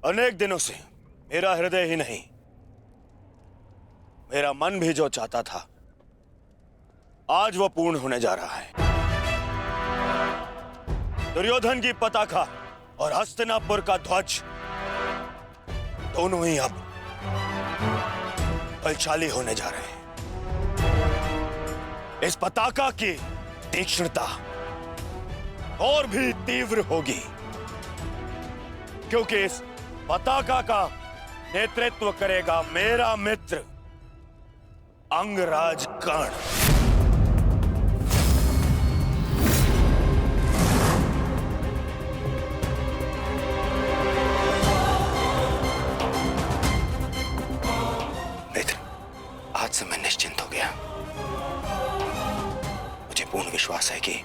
अनेक दिनों से मेरा हृदय ही नहीं, मेरा मन भी जो चाहता था, आज वो पूर्ण होने जा रहा है। दुर्योधन की पताका और हस्तिनापुर का ध्वज दोनों ही अब बलशाली होने जा रहे हैं। इस पताका की तीक्ष्णता और भी तीव्र होगी, क्योंकि इस पताका का नेतृत्व करेगा मेरा मित्र अंगराज कर्ण। मित्र, आज से मैं निश्चिंत हो गया। मुझे पूर्ण विश्वास है कि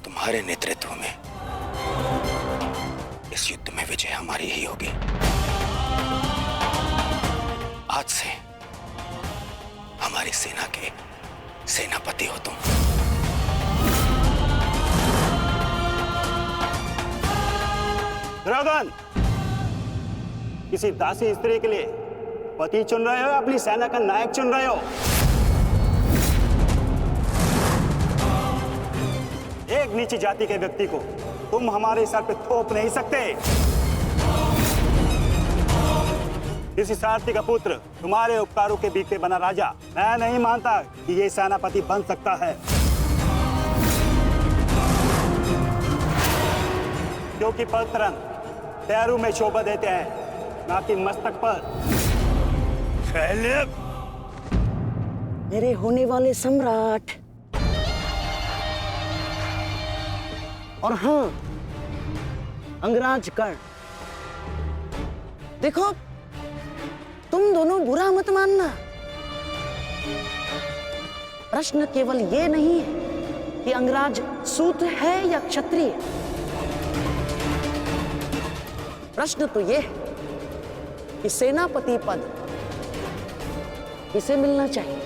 तुम्हारे नेतृत्व में इस युद्ध में विजय हमारी ही होगी। आज से हमारी सेना के सेनापति हो तुम। दुर्योधन, किसी दासी स्त्री के लिए पति चुन रहे हो या अपनी सेना का नायक चुन रहे हो? एक नीची जाति के व्यक्ति को तुम हमारे सर पे थोप नहीं सकते। किसी सारथी का पुत्र तुम्हारे उपकारों के बीच पे बना राजा मैं नहीं मानता कि ये सेनापति बन सकता है, क्योंकि पलतरंग पैरों में शोभा देते हैं, ना कि मस्तक पर। मेरे होने वाले सम्राट, और हाँ, अंगराज कर्ण, देखो तुम दोनों बुरा मत मानना। प्रश्न केवल ये नहीं है कि अंगराज सूत है या क्षत्रिय। प्रश्न तो ये है कि सेनापति पद किसे मिलना चाहिए।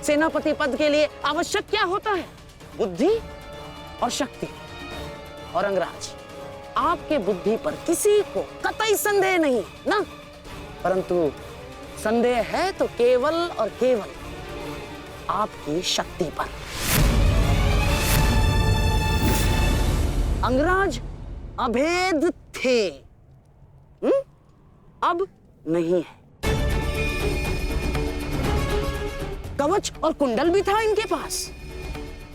सेनापति पद के लिए आवश्यक क्या होता है? बुद्धि और शक्ति। और अंगराज, आपके बुद्धि पर किसी को कतई संदेह नहीं ना, परंतु संदेह है तो केवल और केवल आपकी शक्ति पर। अंगराज अभेद थे, अब नहीं है। कवच और कुंडल भी था इनके पास,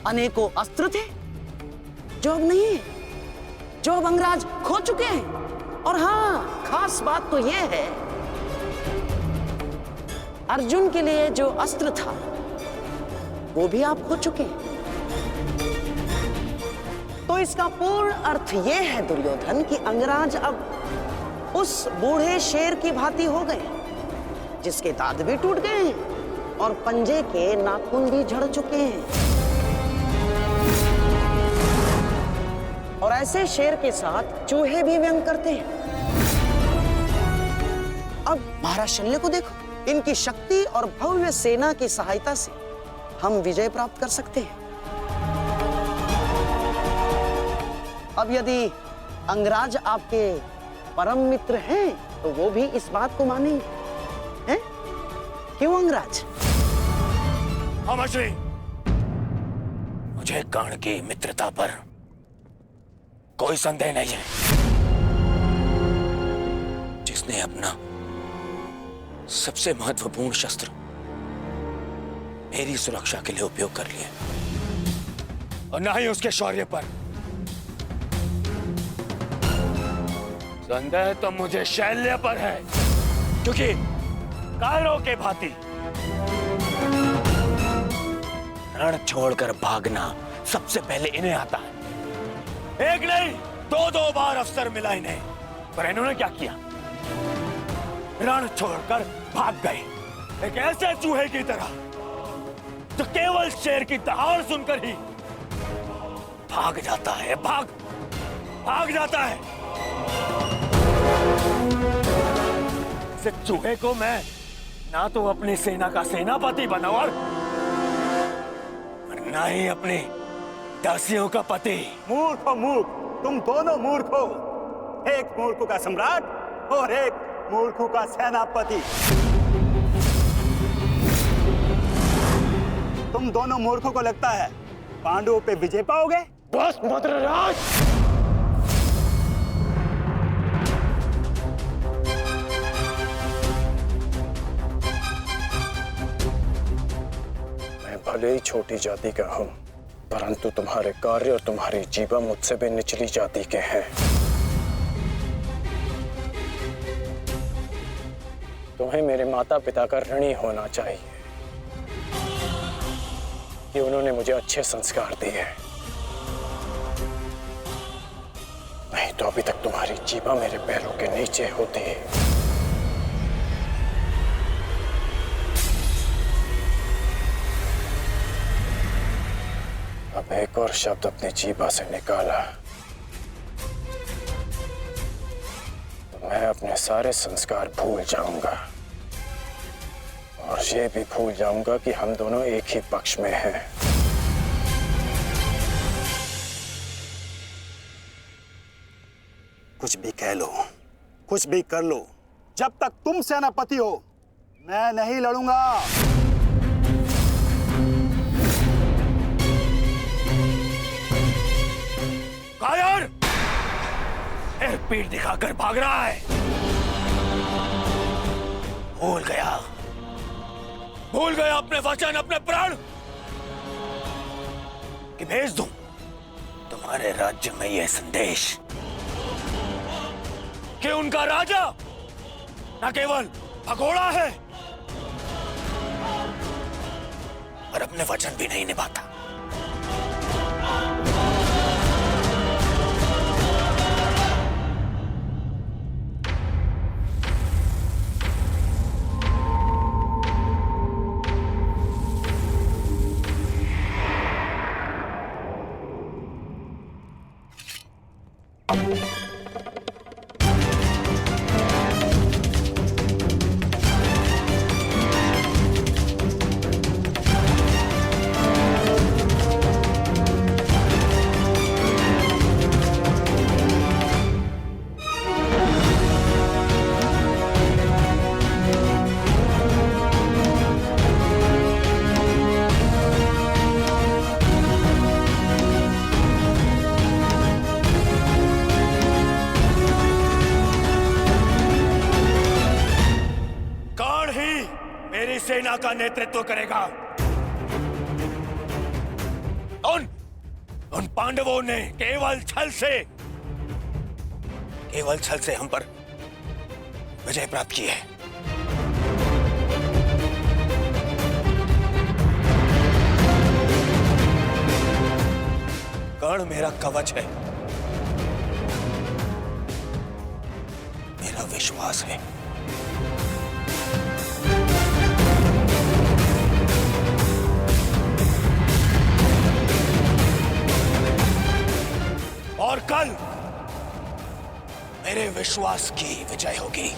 अनेकों अस्त्र थे जो अब नहीं है, जो अब अंगराज खो चुके हैं। और हाँ, खास बात तो यह है, अर्जुन के लिए जो अस्त्र था वो भी आप खो चुके हैं। तो इसका पूर्ण अर्थ यह है दुर्योधन कि अंगराज अब उस बूढ़े शेर की भांति हो गए, जिसके दांत भी टूट गए हैं और पंजे के नाखून भी झड़ चुके हैं। और ऐसे शेर के साथ चूहे भी व्यंग करते हैं। अब महाराज शल्य को देखो, इनकी शक्ति और भव्य सेना की सहायता से हम विजय प्राप्त कर सकते हैं। अब यदि अंगराज आपके परम मित्र हैं तो वो भी इस बात को मानेंगे, हैं? क्यों अंगराज? हाँ मछली, मुझे कर्ण की मित्रता पर कोई संदेह नहीं है। जिसने अपना सबसे महत्वपूर्ण शस्त्र मेरी सुरक्षा के लिए उपयोग कर लिया, और ना ही उसके शौर्य पर। संदेह तो मुझे शैल्य पर है, क्योंकि कायरों के भांति रण छोड़कर भागना सबसे पहले इन्हें आता है। एक नहीं, दो बार अवसर मिला इन्हें, पर इन्होंने क्या किया? रण छोड़कर भाग गए, एक ऐसे चूहे की तरह जो केवल शेर की दहाड़ सुनकर ही भाग जाता है, भाग जाता है। इस चूहे को मैं ना तो अपनी सेना का सेनापति बनाऊं और ना ही अपनी दासियों का पति। मूर्ख हो मूर्ख, तुम दोनों मूर्ख हो। एक मूर्खों का सम्राट और एक मूर्खों का सेनापति। तुम दोनों मूर्खों को लगता है पांडवों पे विजय पाओगे? बस मद्रराज, भले ही छोटी जाति का हूं, परंतु तुम्हारे कार्य और तुम्हारी जीवा मुझसे भी निचली जाति के हैं। तुम्हें मेरे माता पिता का ऋणी होना चाहिए कि उन्होंने मुझे अच्छे संस्कार दिए, नहीं तो अभी तक तुम्हारी जीवा मेरे पैरों के नीचे होती है। अब एक और शब्द अपनी जीभा से निकाला तो मैं अपने सारे संस्कार भूल जाऊंगा और ये भी भूल जाऊंगा कि हम दोनों एक ही पक्ष में हैं। कुछ भी कह लो, कुछ भी कर लो, जब तक तुम सेनापति हो मैं नहीं लड़ूंगा। कायर, फिर पीठ दिखाकर भाग रहा है। भूल गया अपने वचन, अपने प्राण कि भेज दूं तुम्हारे राज्य में यह संदेश कि उनका राजा न केवल भगोड़ा है और अपने वचन भी नहीं निभाता। सेना का नेतृत्व करेगा। उन पांडवों ने केवल छल से हम पर विजय प्राप्त की है। कर्ण मेरा कवच है, मेरा विश्वास है। और कल मेरे विश्वास की विजय होगी,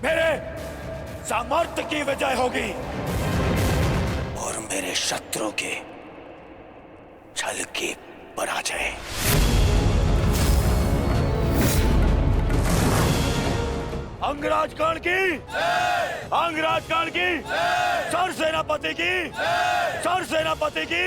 मेरे सामर्थ्य की विजय होगी और मेरे शत्रु के छल की पराजय। अंगराज कर्ण की, अंगराज कर्ण की, सर सेनापति की, सर सेनापति की।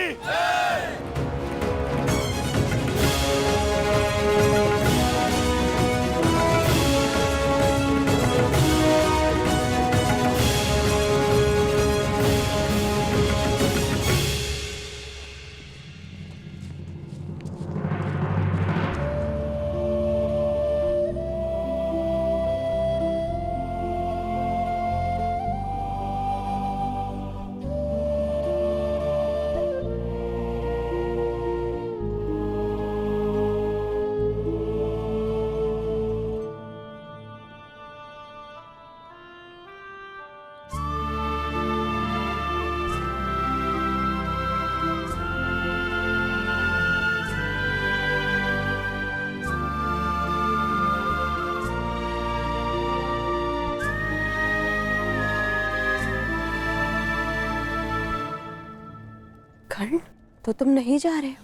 कर्ण, तो तुम नहीं जा रहे हो?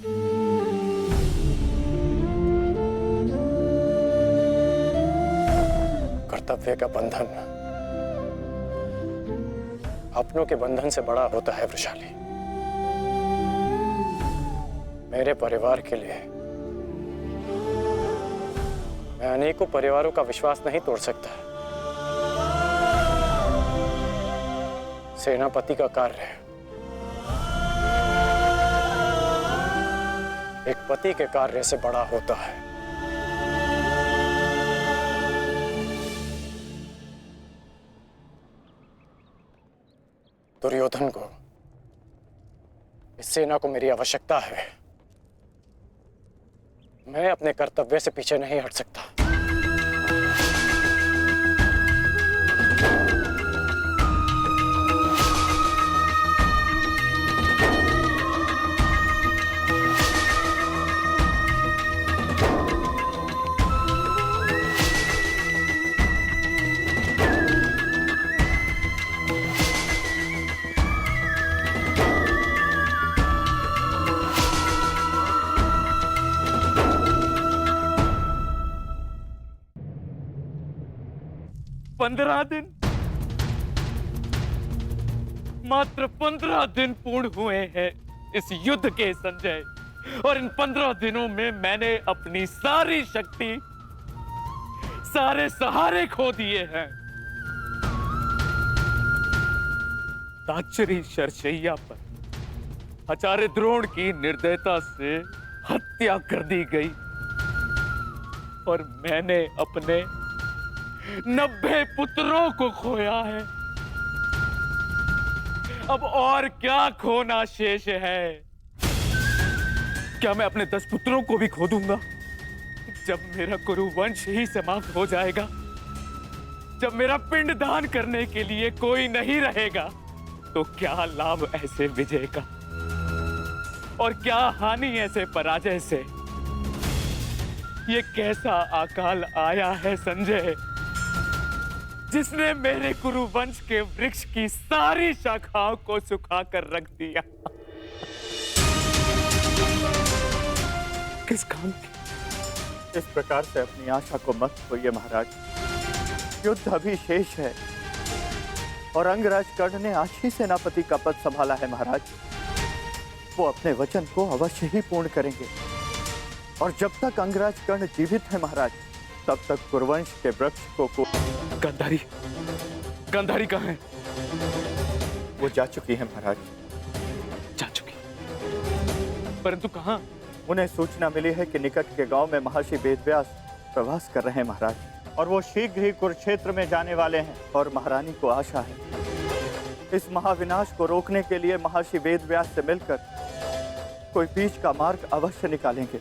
कर्तव्य का बंधन अपनों के बंधन से बड़ा होता है वृषाली। मेरे परिवार के लिए मैं अनेकों परिवारों का विश्वास नहीं तोड़ सकता। सेनापति का कार्य एक पति के कार्य से बड़ा होता है। दुर्योधन को, इस सेना को मेरी आवश्यकता है। मैं अपने कर्तव्य से पीछे नहीं हट सकता। मात्र 15 दिन पूर्ण हुए हैं इस युद्ध के संजय, और इन 15 दिनों में मैंने अपनी सारी शक्ति, सारे सहारे खो दिए हैं। ताक्षरी शरशैया पर आचार्य द्रोण की निर्दयता से हत्या कर दी गई, और मैंने अपने 90 पुत्रों को खोया है। अब और क्या खोना शेष है? क्या मैं अपने 10 पुत्रों को भी खो दूंगा? जब मेरा कुरुवंश ही समाप्त हो जाएगा, जब मेरा पिंड दान करने के लिए कोई नहीं रहेगा, तो क्या लाभ ऐसे विजय का, और क्या हानि ऐसे पराजय से? ये कैसा अकाल आया है संजय, जिसने मेरे कुरुवंश के वृक्ष की सारी शाखाओं को सुखा कर रख दिया। किस काम की? इस प्रकार से अपनी आशा को मत खोइए महाराज। युद्ध अभी शेष है, और अंगराज कर्ण ने आज ही सेनापति का पद संभाला है महाराज। वो अपने वचन को अवश्य ही पूर्ण करेंगे, और जब तक अंगराज कर्ण जीवित है महाराज, तब तक कुरुवंश के वृक्ष को गांधारी, गांधारी कहाँ है? वो जा चुकी है महाराज। जा चुकी, परंतु कहाँ? उन्हें सूचना मिली है कि निकट के गांव में महर्षि वेदव्यास प्रवास कर रहे हैं महाराज, और वो शीघ्र ही कुरुक्षेत्र में जाने वाले हैं। और महारानी को आशा है इस महाविनाश को रोकने के लिए महर्षि वेदव्यास से मिलकर कोई बीच का मार्ग अवश्य निकालेंगे।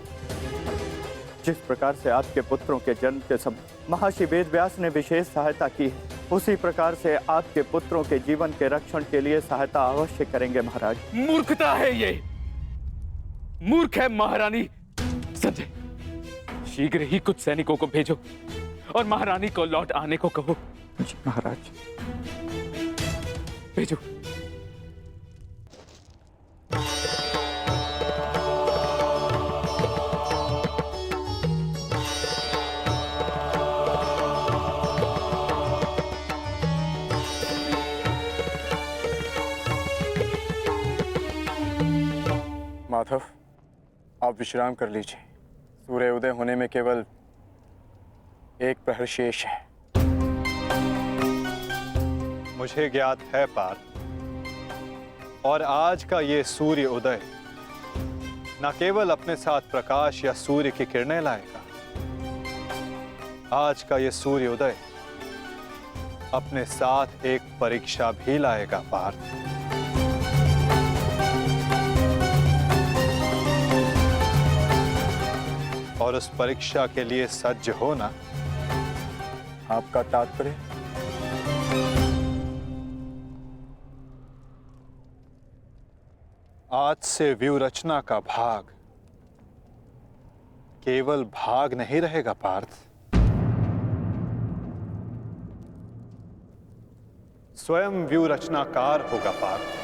जिस प्रकार से आपके पुत्रों के जन्म के समय महर्षि वेदव्यास ने विशेष सहायता की है, उसी प्रकार से आपके पुत्रों के जीवन के रक्षण के लिए सहायता अवश्य करेंगे महाराज। मूर्खता है ये, मूर्ख है महारानी। संजय, शीघ्र ही कुछ सैनिकों को भेजो और महारानी को लौट आने को कहो। जी महाराज। भेजो। माधव, आप विश्राम कर लीजिए। सूर्य उदय होने में केवल एक प्रहर शेष है। मुझे ज्ञात है पार्थ, और आज का ये सूर्य उदय न केवल अपने साथ प्रकाश या सूर्य की किरणें लाएगा, आज का ये सूर्य उदय अपने साथ एक परीक्षा भी लाएगा पार्थ। और उस परीक्षा के लिए सज्ज होना। आपका तात्पर्य? आज से व्यूह रचना का भाग केवल भाग नहीं रहेगा पार्थ, स्वयं व्यूह रचनाकार होगा पार्थ।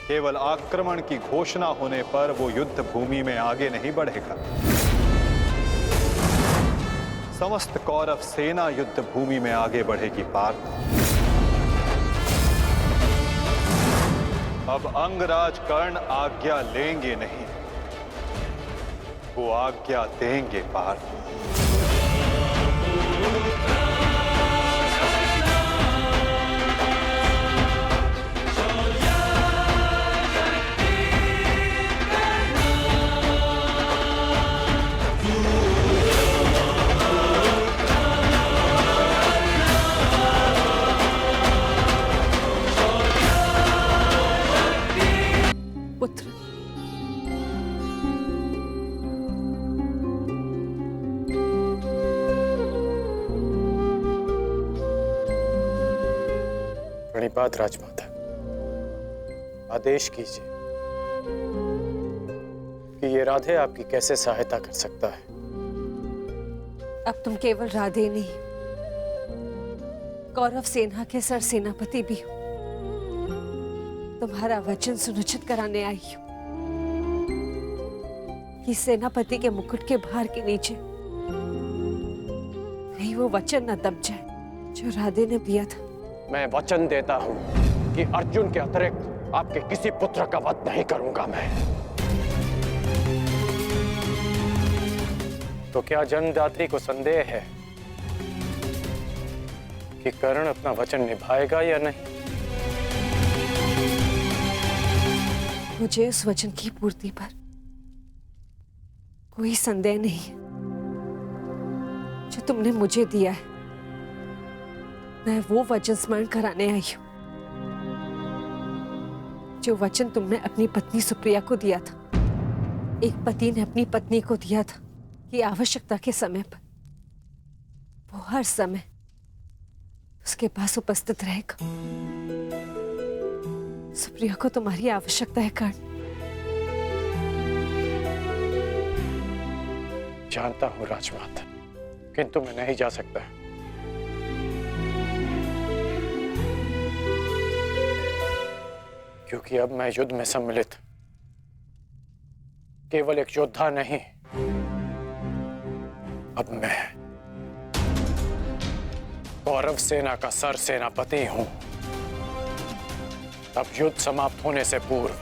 केवल आक्रमण की घोषणा होने पर वो युद्ध भूमि में आगे नहीं बढ़ेगा, समस्त कौरव सेना युद्ध भूमि में आगे बढ़ेगी पार्थ। अब अंगराज कर्ण आज्ञा लेंगे नहीं, वो आज्ञा देंगे पार्थ। पुत्र, प्रणिपात राजमाता, आदेश कीजिए कि ये राधे आपकी कैसे सहायता कर सकता है। अब तुम केवल राधे नहीं, कौरव सेना के सरसेनापति भी हो। तुम्हारा वचन सुनिश्चित कराने आई हूं कि सेनापति के मुकुट के भार के नीचे नहीं वो वचन न दब जाए जो राधे ने दिया था। मैं वचन देता हूं कि अर्जुन के अतिरिक्त आपके किसी पुत्र का वध नहीं करूंगा मैं। तो क्या जन्मदात्री को संदेह है कि कर्ण अपना वचन निभाएगा या नहीं? मुझे उस वचन की पूर्ति पर कोई संदेह नहीं है जो तुमने मुझे दिया है। मैं वो वचन स्मरण कराने आई हूं जो वचन तुमने अपनी पत्नी सुप्रिया को दिया था। एक पति ने अपनी पत्नी को दिया था कि आवश्यकता के समय पर वो हर समय उसके पास उपस्थित रहेगा। सुप्रिया को तुम्हारी आवश्यकता है कर्ण। जानता हूं राजमाता, किंतु मैं नहीं जा सकता। क्योंकि अब मैं युद्ध में सम्मिलित केवल एक योद्धा नहीं, अब मैं कौरव सेना का सरसेनापति हूं। अब युद्ध समाप्त होने से पूर्व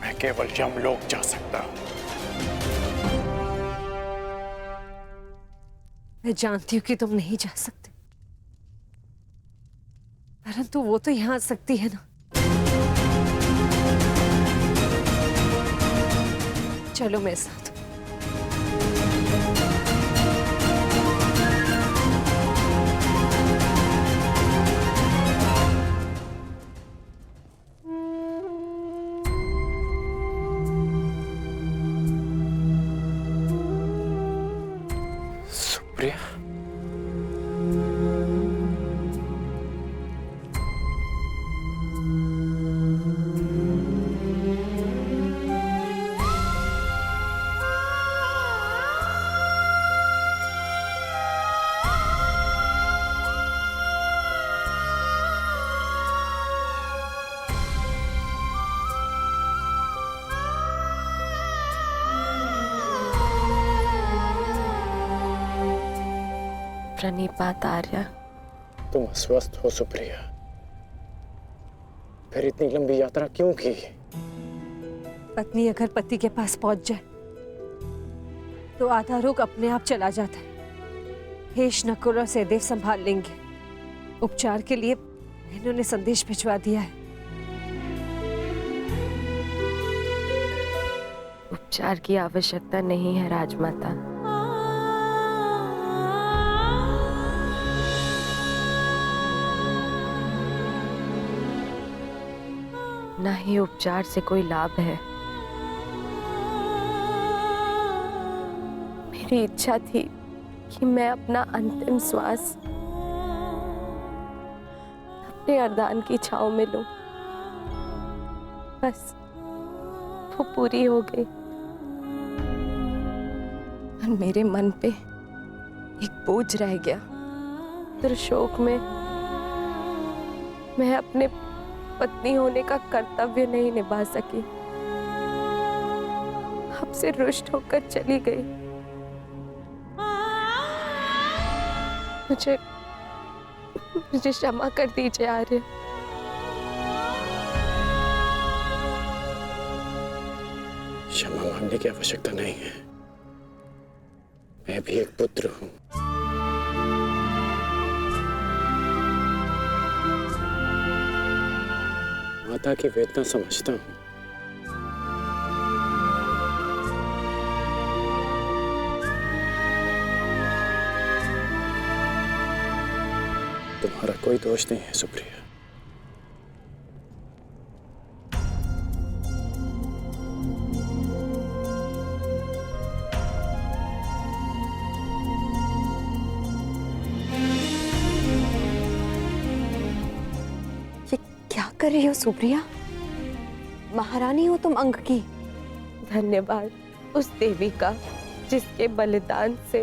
मैं केवल यमलोक जा सकता हूं। मैं जानती हूं कि तुम नहीं जा सकते, परंतु वो तो यहां आ सकती है ना। चलो मेरे साथ। सुप्रिया, प्रणिपात आर्या। तुम अस्वस्थ हो सुप्रिया, फिर इतनी लंबी यात्रा क्यों की? पत्नी अगर पति के पास पहुंच जाए तो आधा रोग अपने आप चला जाता है। हेश, नकुल और सहदेव संभाल लेंगे। उपचार के लिए इन्होंने संदेश भिजवा दिया है। उपचार की आवश्यकता नहीं है राजमाता। ना ही उपचार से कोई लाभ है। मेरी इच्छा थी कि मैं अपना अंतिम श्वास अपने अरदान की छांव में लूं, बस वो पूरी हो गई। और मेरे मन पे एक बोझ रह गया। त्रिशोक में मैं अपने पत्नी होने का कर्तव्य नहीं निभा सकी, आपसे रुष्ट होकर चली गई। मुझे मुझे क्षमा कर दीजिए आर्य। क्षमा मांगने की आवश्यकता नहीं है। मैं भी एक पुत्र हूं। माता की वेदना समझता हूं। तुम्हारा कोई दोष नहीं है सुप्रिया। ये क्या कर रही हो सुप्रिया? महारानी हो तुम अंग की। धन्यवाद उस देवी का जिसके बलिदान से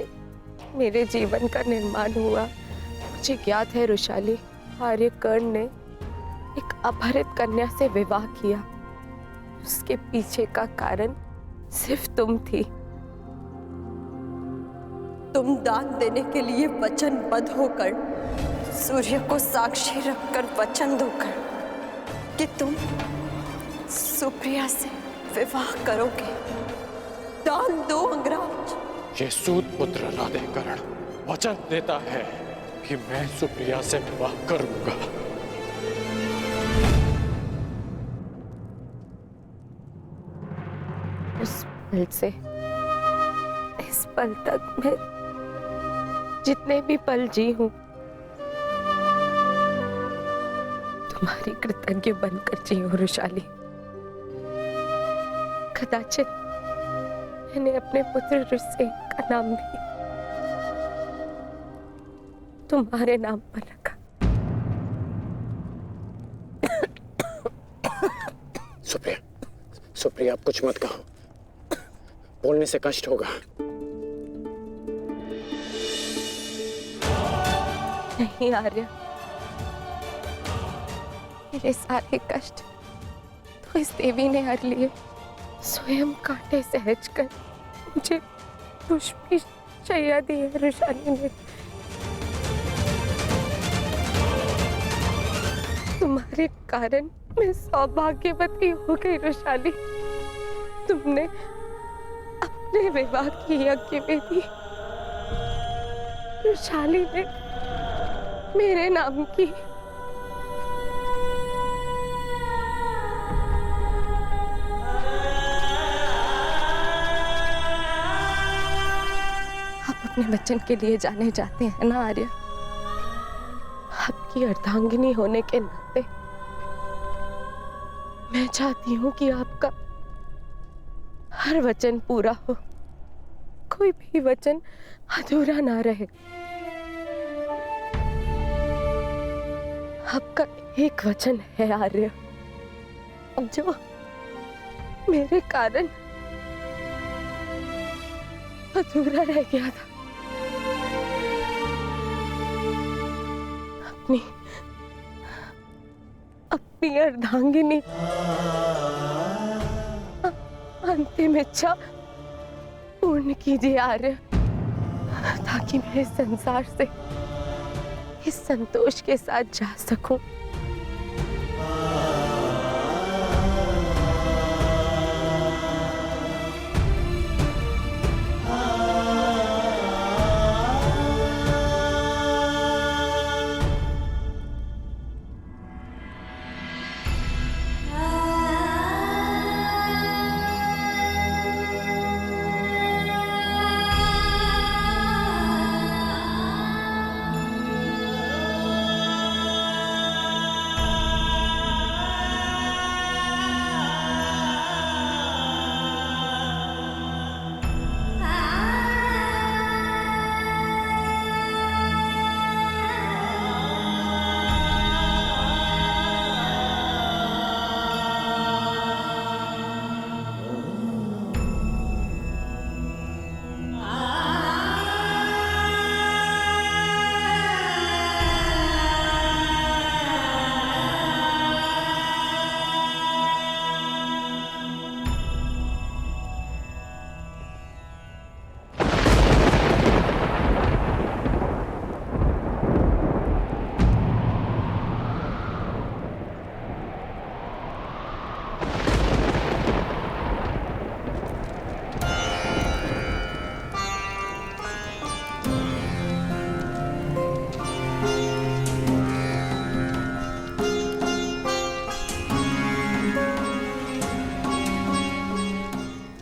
मेरे जीवन का निर्माण हुआ। मुझे ज्ञात है रुशाली, आर्यकर्ण ने एक अपहरित कन्या से विवाह किया। उसके पीछे का कारण सिर्फ तुम थी। तुम दान देने के लिए वचनबद्ध होकर, सूर्य को साक्षी रखकर वचन दोकर कि तुम सुप्रिया से विवाह करोगे। दान दो अंगराज। ये सूत पुत्र राधेकर्ण वचन देता है कि मैं सुप्रिया से विवाह करूंगा। उस पल से इस पल तक मैं जितने भी पल जी हूं तुम्हारी कृतज्ञ बनकर जी हूं रुशाली। कदाचित मैंने अपने पुत्र ऋषि का नाम भी तुम्हारे नाम पर रखा। सुप्रिया, सुप्रिया आप कुछ मत कहो, बोलने से कष्ट होगा। नहीं आर्य, मेरे सारे कष्ट तो इस देवी ने हर लिए। स्वयं कांटे सहज कर मुझे पुष्पी शैया दी है रुशाली ने। तुम्हारे कारण मैं सौभाग्यवती हो गई रुशाली। तुमने अपने विवाह की यज्ञ में भी रुशाली ने मेरे नाम की। आप अपने वचन के लिए जाने जाते हैं ना आर्य। आपकी अर्धांगिनी होने के नाते मैं चाहती हूं कि आपका हर वचन पूरा हो, कोई भी वचन अधूरा ना रहे। आपका एक वचन है आर्य जो मेरे कारण अधूरा रह गया था। अपनी अर्धांगिनी अंतिम इच्छा पूर्ण कीजिए आर्य, ताकि मैं इस संसार से इस संतोष के साथ जा सकूं।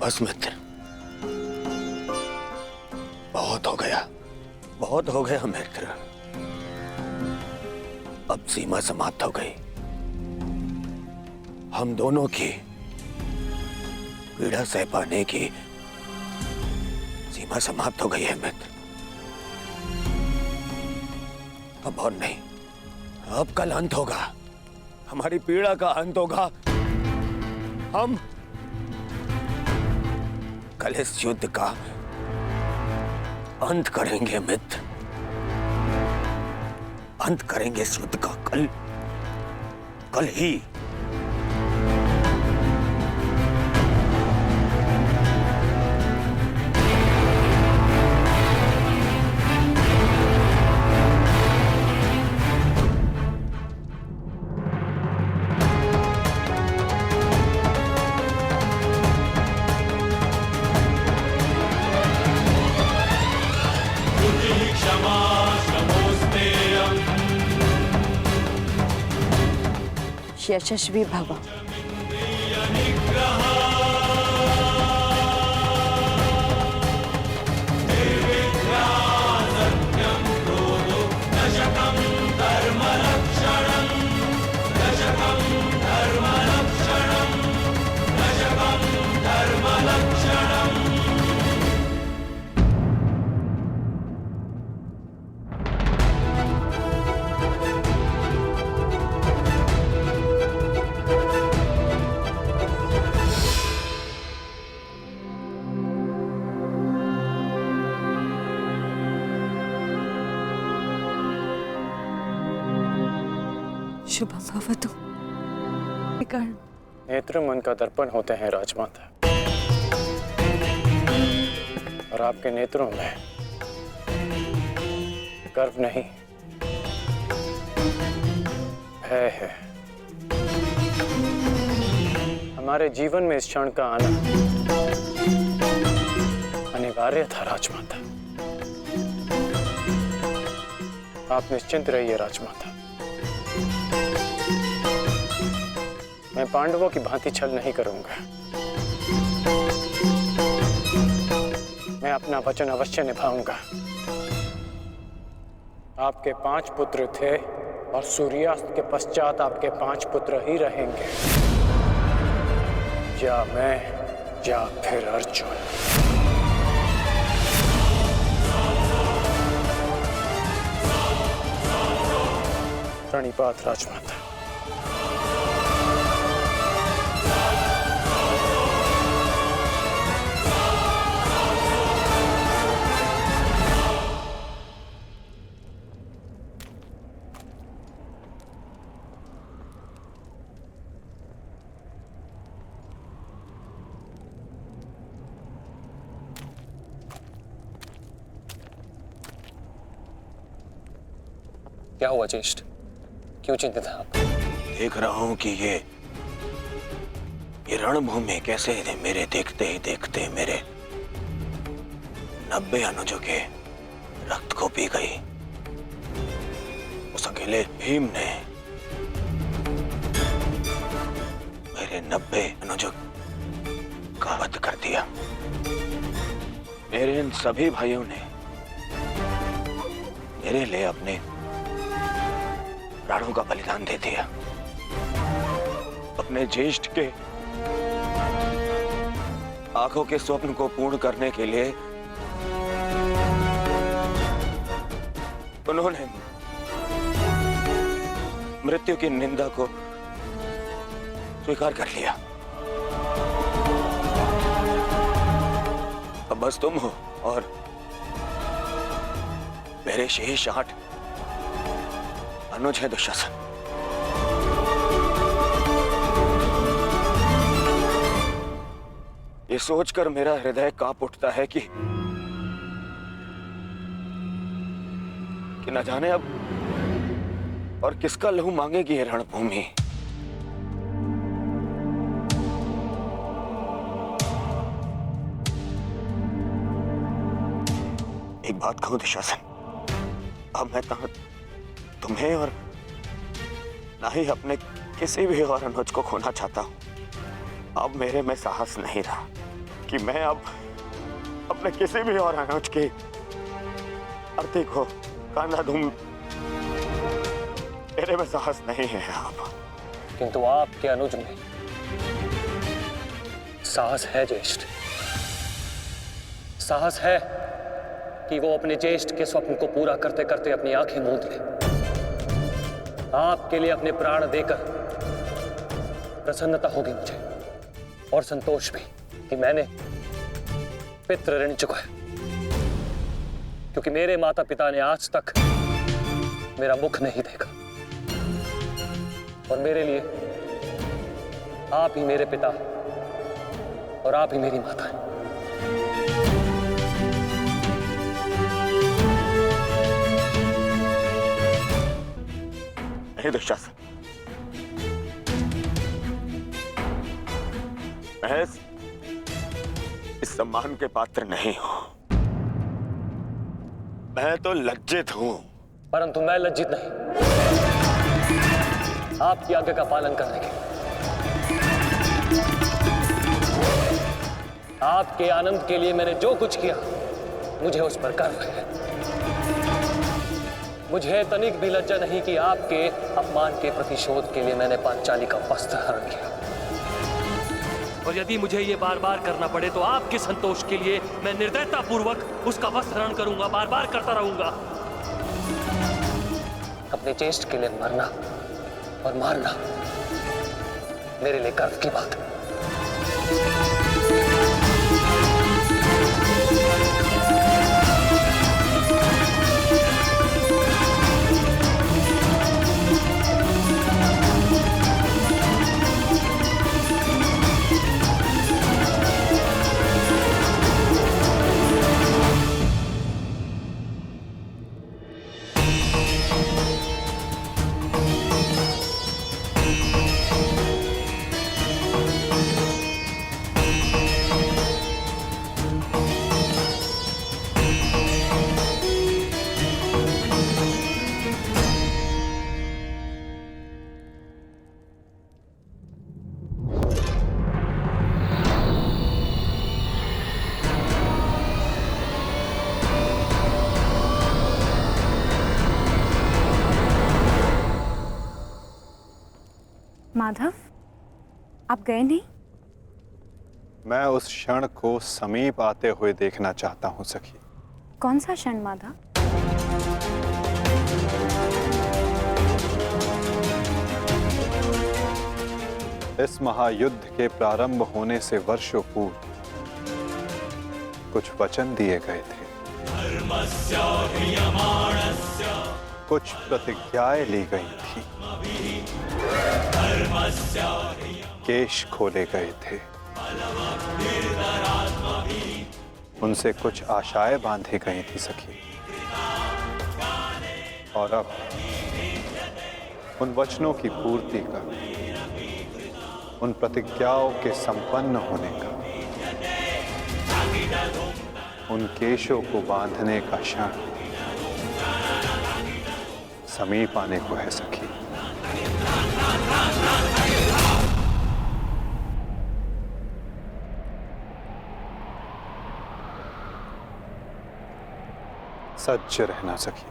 बस मित्र, बहुत हो गया, बहुत हो गया मित्र। अब सीमा समाप्त हो गई। हम दोनों की पीड़ा सह पाने की सीमा समाप्त हो गई है मित्र। अब और नहीं, अब कल अंत होगा, हमारी पीड़ा का अंत होगा। हम कल इस युद्ध का अंत करेंगे मित्र, अंत करेंगे इस युद्ध का कल ही। यशस्वी भव। शुभम भवतु। नेत्र मन का दर्पण होते हैं राजमाता, और आपके नेत्रों में गर्व नहीं, भय है। हमारे जीवन में इस क्षण का आना अनिवार्य था राजमाता। आप निश्चिंत रहिए राजमाता, मैं पांडवों की भांति छल नहीं करूंगा। मैं अपना वचन अवश्य निभाऊंगा। आपके 5 पुत्र थे और सूर्यास्त के पश्चात आपके 5 पुत्र ही रहेंगे, या मैं या फिर अर्जुन। प्रणिपात राजमाता। क्या हुआ ज्येष्ठ, क्यों चिंतित हैं आप? देख रहा हूं कि ये रणभूमि कैसे मेरे देखते ही देखते मेरे 90 अनुजों के रक्त को पी गई। उस अकेले भीम ने मेरे 90 अनुजों का वध कर दिया। मेरे इन सभी भाइयों ने मेरे लिए अपने प्राणों का बलिदान दे दिया। अपने ज्येष्ठ के आंखों के स्वप्न को पूर्ण करने के लिए उन्होंने मृत्यु की निंदा को स्वीकार कर लिया। अब बस तुम हो और मेरे शेष 8 अनुज है दुशासन। ये सोचकर मेरा हृदय कांप उठता है कि न जाने अब और किसका लहू मांगेगी ये रणभूमि। एक बात कहूं दुशासन, अब मैं तुम्हें और ना ही अपने किसी भी और अनुज को खोना चाहता हूं। अब मेरे में साहस नहीं रहा। कि मैं अब अपने किसी भी और अनुज की अर्थी को कांधा दूं, मेरे में साहस नहीं है अब। किंतु आपके अनुज में साहस है ज्येष्ठ। साहस है कि वो अपने ज्येष्ठ के स्वप्न को पूरा करते करते अपनी आंखें मूंद ले। आपके लिए अपने प्राण देकर प्रसन्नता होगी मुझे, और संतोष भी कि मैंने पितृ ऋण चुकाया, क्योंकि मेरे माता पिता ने आज तक मेरा मुख नहीं देखा, और मेरे लिए आप ही मेरे पिता और आप ही मेरी माता हैं। नहीं दुशासन, मैं इस सम्मान के पात्र नहीं हूं। मैं तो लज्जित हूं। परंतु मैं लज्जित नहीं, आपकी आज्ञा का पालन करने के, आपके आनंद के लिए मैंने जो कुछ किया, मुझे उस पर गर्व है। मुझे तनिक भी लज्जा नहीं कि आपके अपमान के प्रतिशोध के लिए मैंने पांचाली का वस्त्र हरण किया, और यदि मुझे ये बार बार करना पड़े तो आपके संतोष के लिए मैं निर्दयता पूर्वक उसका वस्त्र हरण करूंगा, बार बार करता रहूंगा। अपने ज्येष्ठ के लिए मरना और मारना मेरे लिए गर्व की बात है। माधव, आप गए नहीं? मैं उस क्षण को समीप आते हुए देखना चाहता हूं सखी। कौन सा क्षण माधव? इस महायुद्ध के प्रारंभ होने से वर्षों पूर्व कुछ वचन दिए गए थे, कुछ प्रतिज्ञाएं ली गई थी, केश खोले गए थे, उनसे कुछ आशाएं बांधी गई थी सखी। और अब उन वचनों की पूर्ति का, उन प्रतिज्ञाओं के संपन्न होने का, उन केशों को बांधने का क्षण समीप आने को है सखी। सज्ज रहना सखी।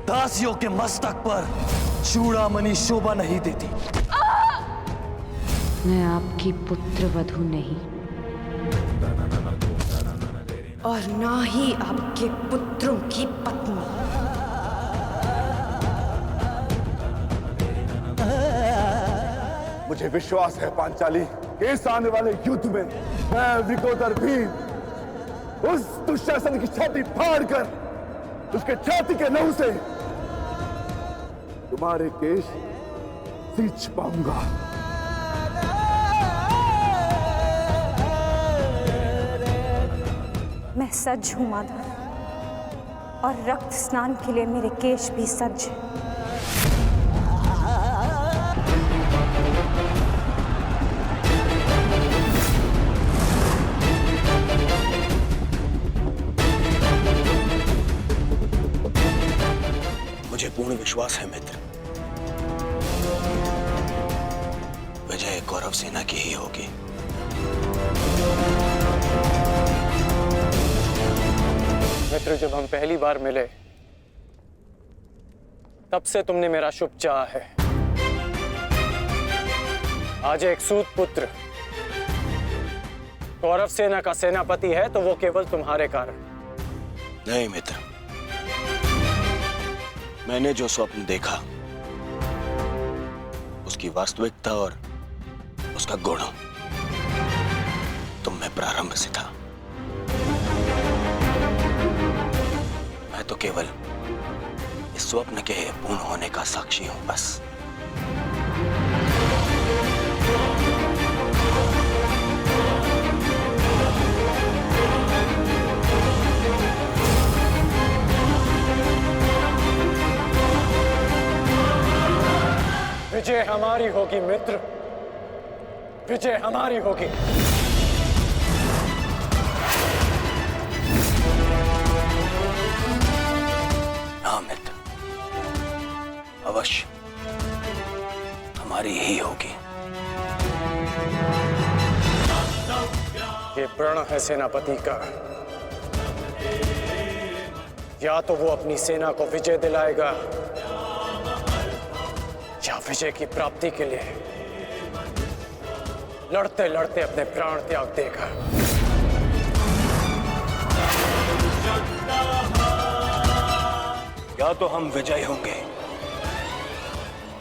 दासियों के मस्तक पर चूड़ामणि शोभा नहीं देती। मैं आपकी पुत्र वधू नहीं, और ना ही आपके पुत्रों की पत्नी। मुझे विश्वास है पांचाली, इस आने वाले युद्ध में मैं विकोदर भीम उस दुशासन की छाती फाड़कर उसके छाती के नहु से तुम्हारे केश सींच पाऊंगा। मैं सज्ज हूं माधव, और रक्त स्नान के लिए मेरे केश भी सज्ज हैं। मुझे पूर्ण विश्वास है मित्र, विजय कौरव सेना की ही होगी। मित्र, जब हम पहली बार मिले तब से तुमने मेरा शुभ चाहा है। आज एक सूत पुत्र कौरव सेना का सेनापति है तो वो केवल तुम्हारे कारण। नहीं मित्र, मैंने जो स्वप्न देखा उसकी वास्तविकता और उसका गुण तुम में प्रारंभ से था। मैं तो केवल इस स्वप्न के पूर्ण होने का साक्षी हूं बस। विजय हमारी होगी मित्र, विजय हमारी होगी। हाँ मित्र, अवश्य हमारी ही होगी। ये प्रण है सेनापति का, या तो वो अपनी सेना को विजय दिलाएगा या विजय की प्राप्ति के लिए लड़ते लड़ते अपने प्राण त्याग देगा। या तो हम विजय होंगे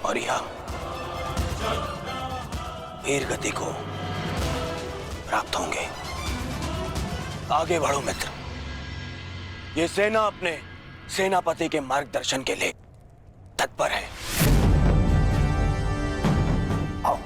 और या वीर गति को प्राप्त होंगे। आगे बढ़ो मित्र, ये सेना अपने सेनापति के मार्गदर्शन के लिए तत्पर है। आओ।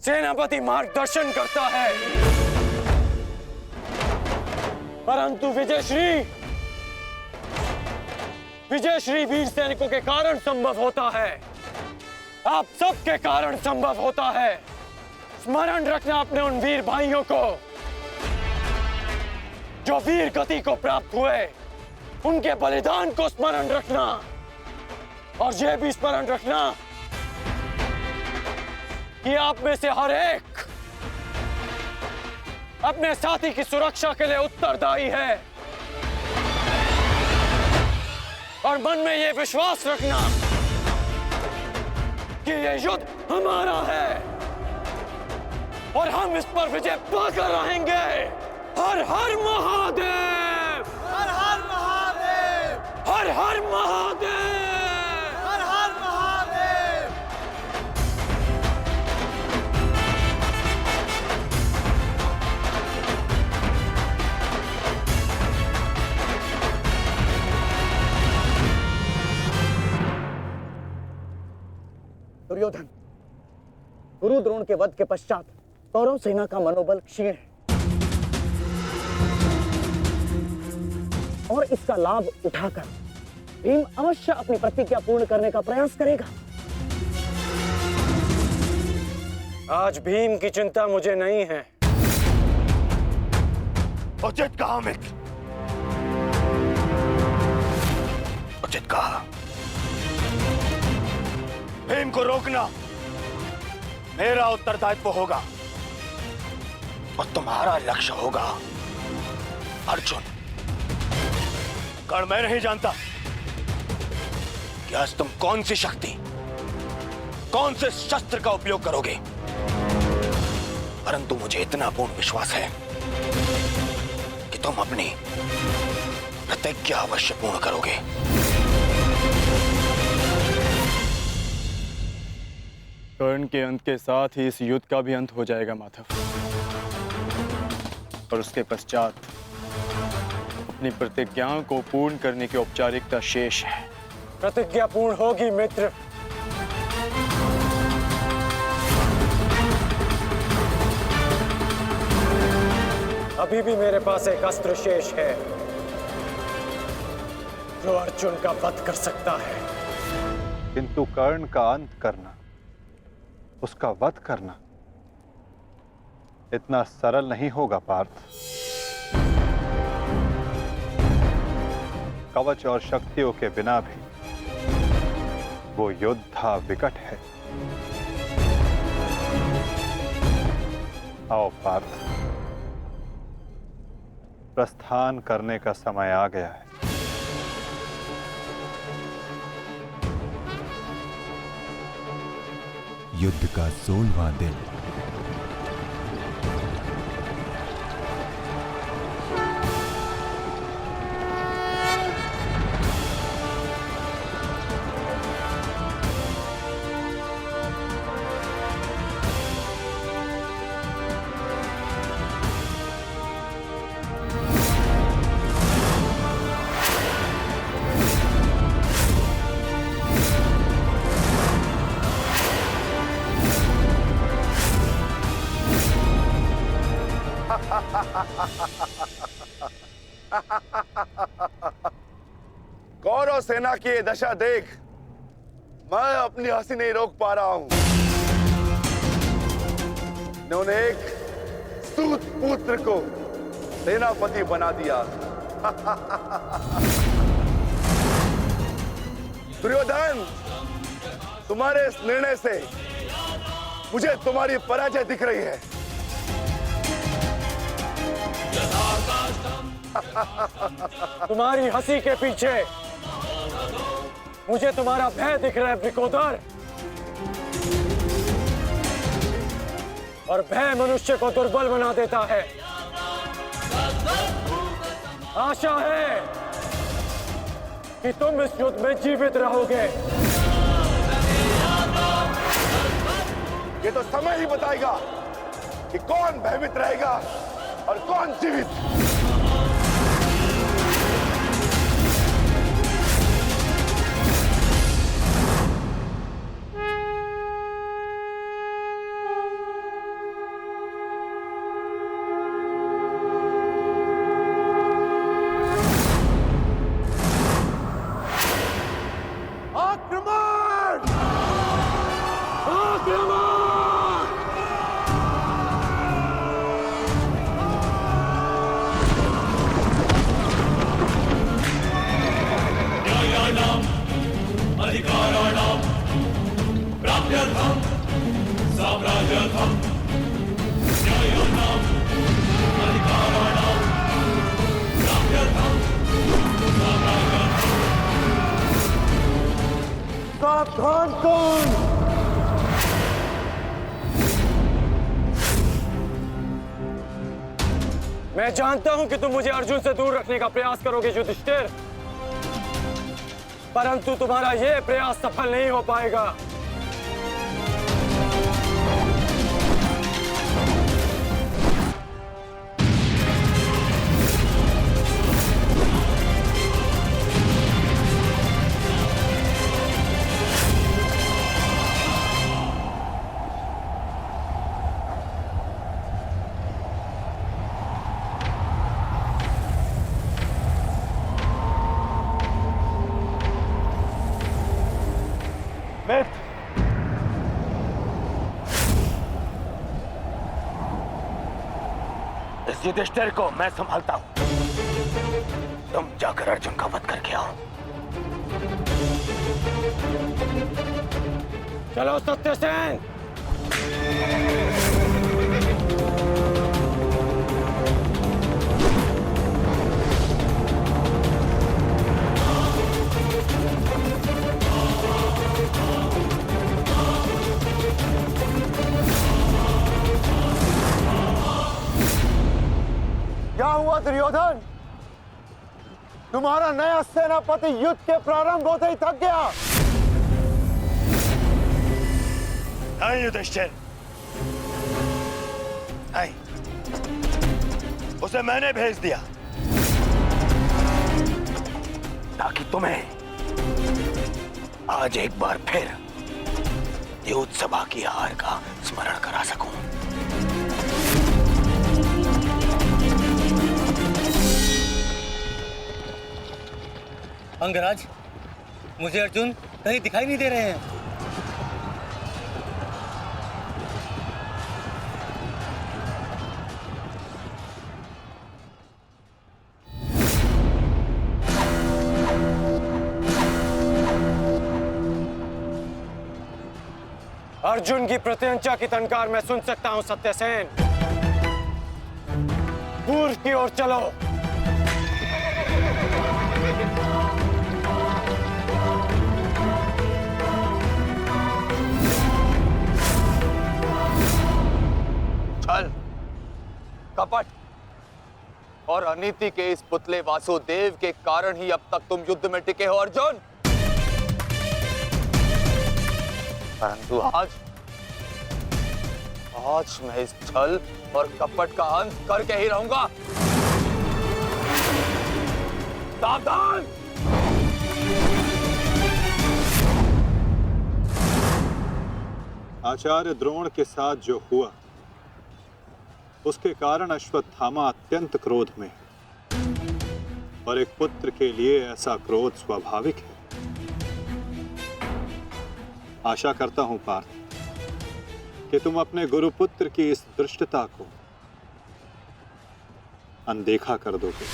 सेनापति मार्गदर्शन करता है, परंतु विजयश्री वीर सैनिकों के कारण संभव होता है। आप सबके कारण संभव होता है। स्मरण रखना अपने उन वीर भाइयों को जो वीर गति को प्राप्त हुए, उनके बलिदान को स्मरण रखना, और यह भी स्मरण रखना कि आप में से हर एक अपने साथी की सुरक्षा के लिए उत्तरदायी है। और मन में यह विश्वास रखना कि यह युद्ध हमारा है और हम इस पर विजय पाकर रहेंगे। हर हर महादेव, हर हर महादेव, हर हर महादेव, हर हर महादेव। दुर्योधन, गुरु द्रोण के वध के पश्चात कौरव सेना का मनोबल क्षीण है और इसका लाभ उठाकर भीम अवश्य अपनी प्रतिज्ञा पूर्ण करने का प्रयास करेगा। आज भीम की चिंता मुझे नहीं है। उचित कहा मित्र, उचित कहा। भीम को रोकना मेरा उत्तरदायित्व होगा और तुम्हारा लक्ष्य होगा अर्जुन। कारण मैं नहीं जानता कि आज तुम कौन सी शक्ति कौन से शस्त्र का उपयोग करोगे, परंतु मुझे इतना पूर्ण विश्वास है कि तुम अपनी प्रतिज्ञा अवश्य पूर्ण करोगे। कर्ण के अंत के साथ ही इस युद्ध का भी अंत हो जाएगा माधव, और उसके पश्चात अपनी प्रतिज्ञाओं को पूर्ण करने की औपचारिकता शेष है। प्रतिज्ञा पूर्ण होगी मित्र। अभी भी मेरे पास एक अस्त्र शेष है जो अर्जुन का वध कर सकता है। किंतु कर्ण का अंत करना, उसका वध करना इतना सरल नहीं होगा पार्थ। कवच और शक्तियों के बिना भी वो योद्धा विकट है। आओ पार्थ, प्रस्थान करने का समय आ गया है। युद्ध का 16वां दिन। कौरव सेना की ये दशा देख मैं अपनी हंसी नहीं रोक पा रहा हूं। इन्होंने एक सूत पुत्र को सेनापति बना दिया। दुर्योधन, तुम्हारे इस निर्णय से मुझे तुम्हारी पराजय दिख रही है। तुम्हारी हंसी के पीछे मुझे तुम्हारा भय दिख रहा है वृकोदर, और भय मनुष्य को दुर्बल बना देता है। आशा है कि तुम इस युद्ध में जीवित रहोगे। ये तो समय ही बताएगा कि कौन भयभीत रहेगा और कौन जीवित। सावधान कौन? मैं जानता हूं कि तुम मुझे अर्जुन से दूर रखने का प्रयास करोगे युधिष्ठिर, परंतु तुम्हारा यह प्रयास सफल नहीं हो पाएगा। इस युधिष्ठिर को मैं संभालता हूं, तुम जाकर अर्जुन का वध करके आओ। चलो सत्यसेन। क्या हुआ दुर्योधन? तुम्हारा नया सेनापति युद्ध के प्रारंभ होते ही थक गया। नहीं युधिष्ठिर, नहीं, उसे मैंने भेज दिया ताकि तुम्हें आज एक बार फिर युद्ध सभा की हार का स्मरण करा सकूं। अंगराज, मुझे अर्जुन कहीं दिखाई नहीं दे रहे हैं। अर्जुन की प्रत्यंचा की टंकार मैं सुन सकता हूं सत्यसेन। पूर्व की ओर चलो। छल, कपट और अनीति के इस पुतले वासुदेव के कारण ही अब तक तुम युद्ध में टिके हो अर्जुन। परंतु आज मैं इस छल और कपट का अंत करके ही रहूंगा। सावधान! आचार्य द्रोण के साथ जो हुआ उसके कारण अश्वत्थामा अत्यंत क्रोध में, और एक पुत्र के लिए ऐसा क्रोध स्वाभाविक है। आशा करता हूं पार्थ कि तुम अपने गुरुपुत्र की इस धृष्टता को अनदेखा कर दोगे।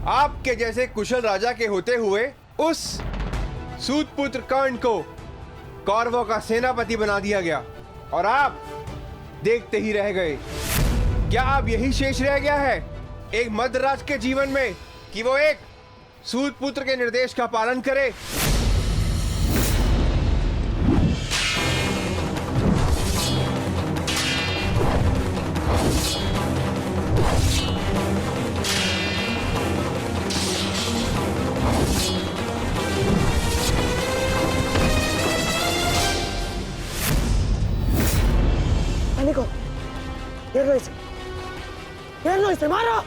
आपके जैसे कुशल राजा के होते हुए उस सूतपुत्र कर्ण को कौरवों का सेनापति बना दिया गया, और आप देखते ही रह गए। क्या अब यही शेष रह गया है एक मध्यराज के जीवन में कि वो एक सूतपुत्र के निर्देश का पालन करे? घेर लो इसे, मारो।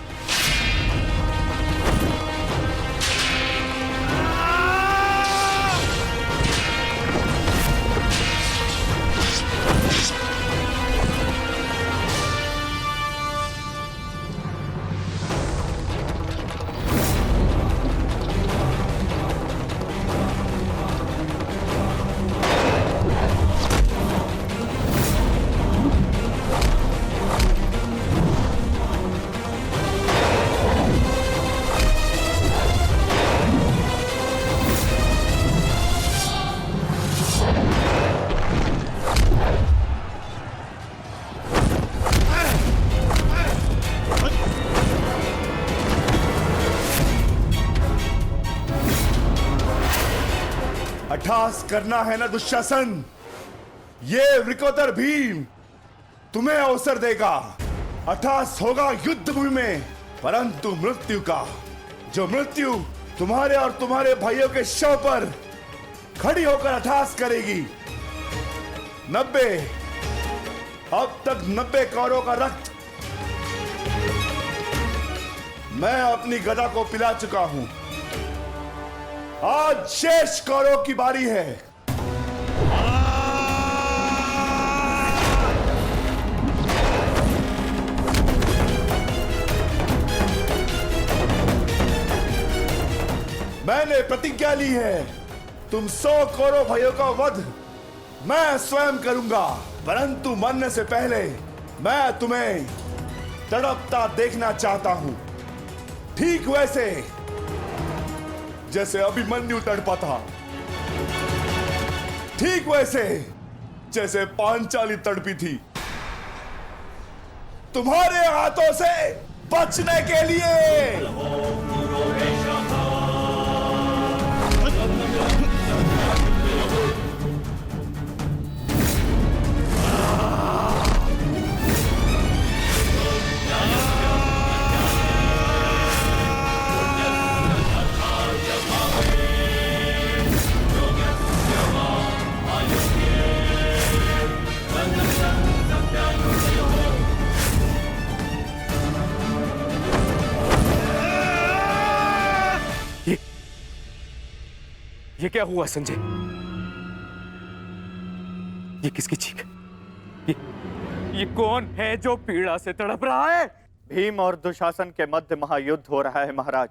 अट्ठास करना है ना दुशासन, ये वृकोदर भीम तुम्हें अवसर देगा। अट्ठास होगा युद्ध भूमि में, परंतु मृत्यु का, जो मृत्यु तुम्हारे और तुम्हारे भाइयों के शव पर खड़ी होकर अट्ठास करेगी। 90, अब तक 90 कौरवों का रक्त मैं अपनी गदा को पिला चुका हूं। आज शेष कौरवों की बारी है। मैंने प्रतिज्ञा ली है, तुम 100 कौरव भाइयों का वध मैं स्वयं करूंगा, परंतु मरने से पहले मैं तुम्हें तड़पता देखना चाहता हूं। ठीक वैसे जैसे अभिमन्यु तड़पा था, ठीक वैसे जैसे पांचाली तड़पी थी, तुम्हारे हाथों से बचने के लिए। ये क्या हुआ संजय? ये किसकी चीख? ये कौन है जो पीड़ा से तड़प रहा है? भीम और दुशासन के मध्य महायुद्ध हो रहा है महाराज।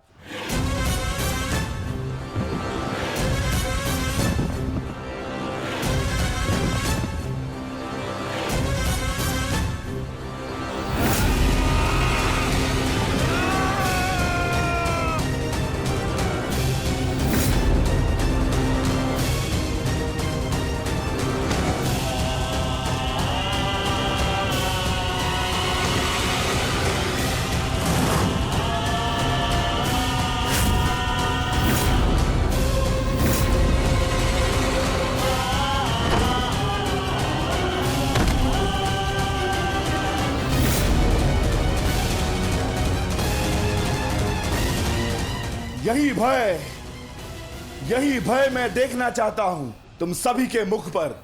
यही भय मैं देखना चाहता हूं तुम सभी के मुख पर।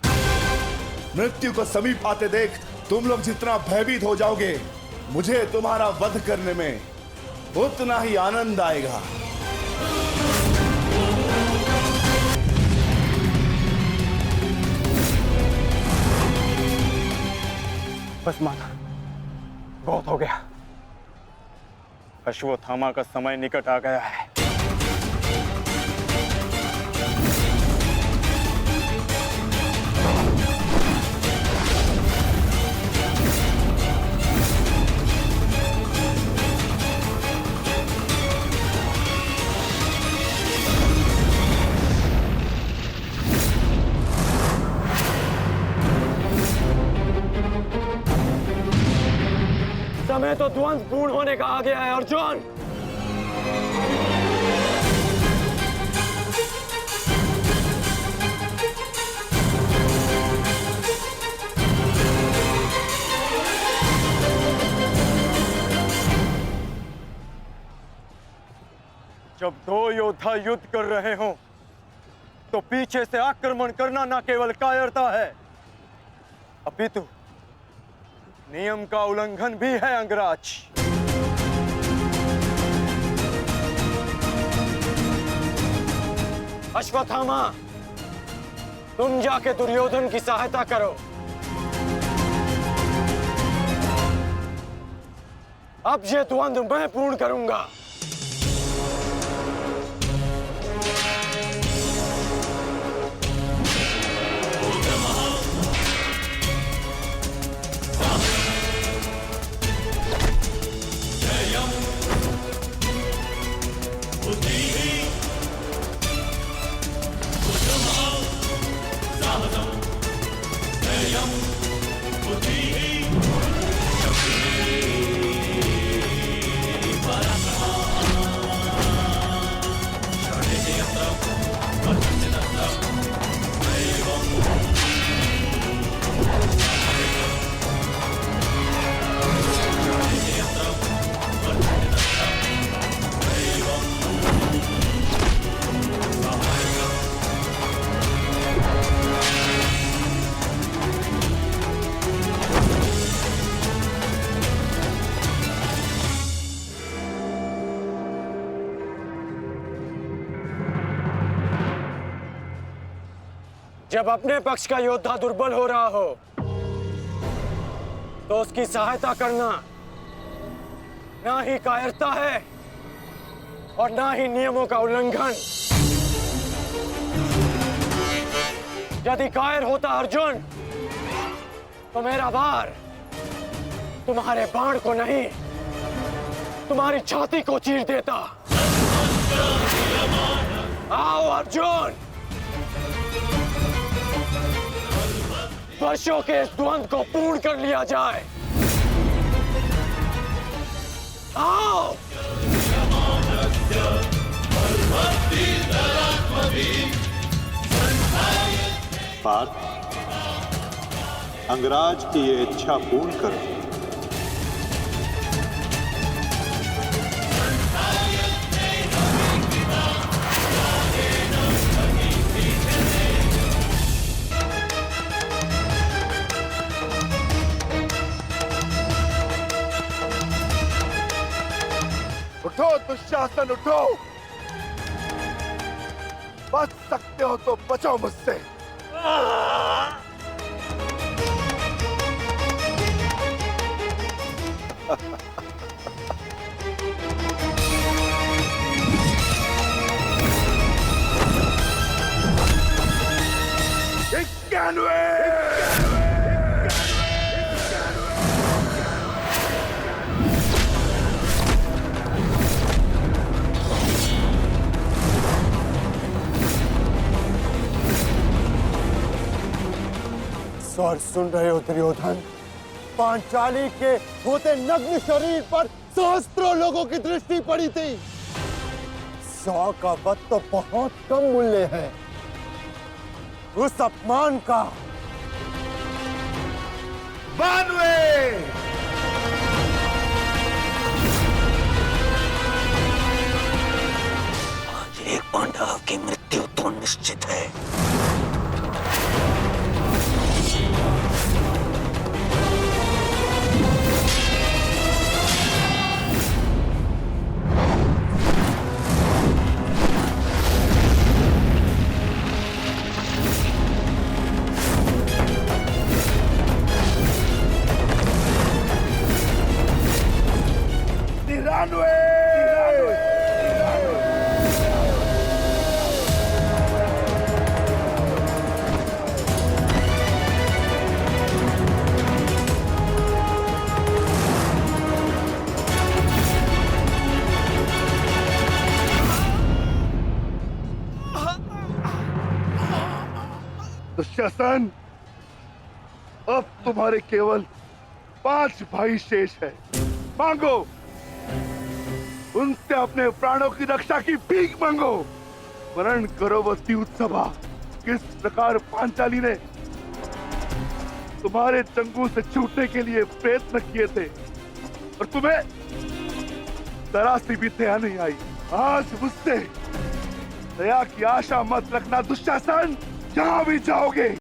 मृत्यु को समीप आते देख तुम लोग जितना भयभीत हो जाओगे, मुझे तुम्हारा वध करने में उतना ही आनंद आएगा। बस माता, बहुत हो गया। अश्वत्थामा का समय निकट आ गया है। समय तो ध्वंस पूर्ण होने का आ गया है अर्जुन। जब दो योद्धा युद्ध कर रहे हों, तो पीछे से आक्रमण करना न केवल कायरता है, अपितु नियम का उल्लंघन भी है अंगराज। अश्वत्थामा, तुम जाके दुर्योधन की सहायता करो। अब ये द्वंद्व मैं पूर्ण करूंगा। जब अपने पक्ष का योद्धा दुर्बल हो रहा हो तो उसकी सहायता करना ना ही कायरता है और ना ही नियमों का उल्लंघन। यदि कायर होता अर्जुन तो मेरा वार तुम्हारे बाण को नहीं, तुम्हारी छाती को चीर देता। अर्जुन, वर्षों के इस द्वंद्व को पूर्ण कर लिया जाए। आओ। पार्थ, अंगराज की ये इच्छा पूर्ण करो। उठो दुशासन, उठो। बच सकते हो तो बचो मुझसे। और सुन रहे हो दुर्योधन, पांचाली के होते नग्न शरीर पर सहस्त्रों लोगों की दृष्टि पड़ी थी। 100 का वध तो बहुत कम मूल्य है। उस अपमान का आज एक पांडव की मृत्यु तो निश्चित है। दुशासन, अब तुम्हारे केवल 5 भाई शेष है। मांगो, उनसे अपने प्राणों की रक्षा की भीख मांगो। वर्ण करो वो द्यूतसभा, किस प्रकार पांचाली ने तुम्हारे चंगू से छूटने के लिए प्रयत्न किए थे और तुम्हें जरा सी भी दया नहीं आई। आज मुझसे दया की आशा मत रखना दुशासन। जहां भी जाओगे